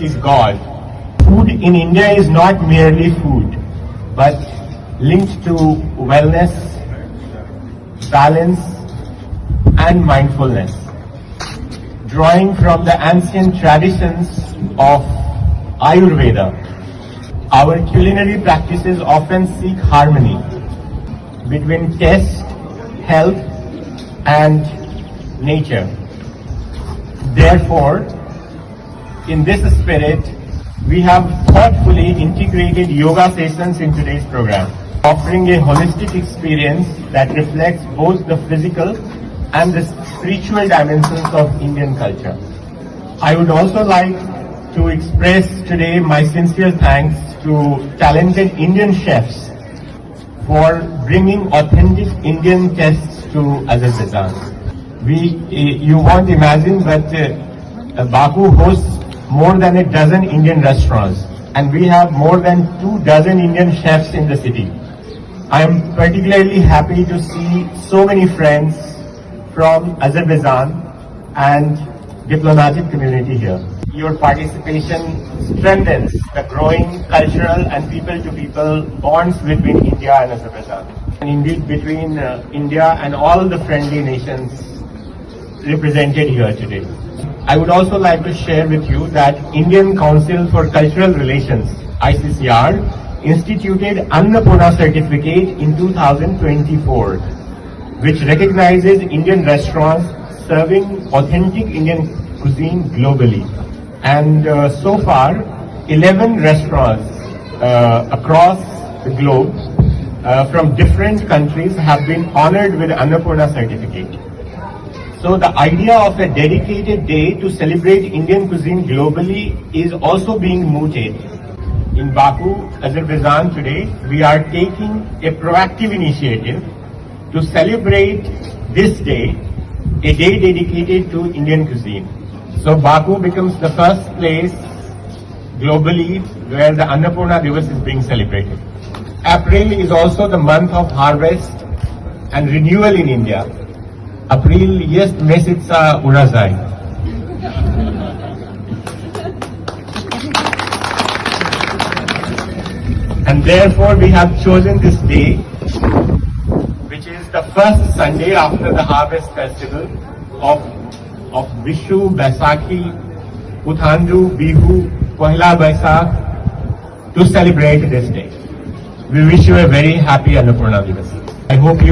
is God. Food in India is not merely food, but linked to wellness, balance, and mindfulness. Drawing from the ancient traditions of Ayurveda, our culinary practices often seek harmony between taste, health, and nature. Therefore, in this spirit, we have thoughtfully integrated yoga sessions in today's program, offering a holistic experience that reflects both the physical and the spiritual dimensions of Indian culture. I would also like to express today my sincere thanks to talented Indian chefs for bringing authentic Indian tastes to Azerbaijan. You won't imagine, but Baku hosts more than a dozen Indian restaurants, and we have more than 24 Indian chefs in the city. I am particularly happy to see so many friends from Azerbaijan and diplomatic community here. Your participation strengthens the growing cultural and people-to-people bonds between India and Azerbaijan, and indeed between India and all the friendly nations represented here today. I would also like to share with you that Indian Council for Cultural Relations, ICCR, instituted Annapurna Certificate in 2024, which recognizes Indian restaurants serving authentic Indian cuisine globally. And so far, 11 restaurants across the globe from different countries have been honored with Annapurna Certificate. So the idea of a dedicated day to celebrate Indian cuisine globally is also being mooted. In Baku, Azerbaijan today, we are taking a proactive initiative to celebrate this day, a day dedicated to Indian cuisine. So Baku becomes the first place globally where the Annapurna Divas is being celebrated. April is also the month of harvest and renewal in India. April jest месяца урожай. And therefore we have chosen this day, which is the first Sunday after the harvest festival of Vishu, Baisakhi, Puthandu, Bihu, Pohila Baisakh, to celebrate this day. We wish you a very happy Annapurna Divas. I hope you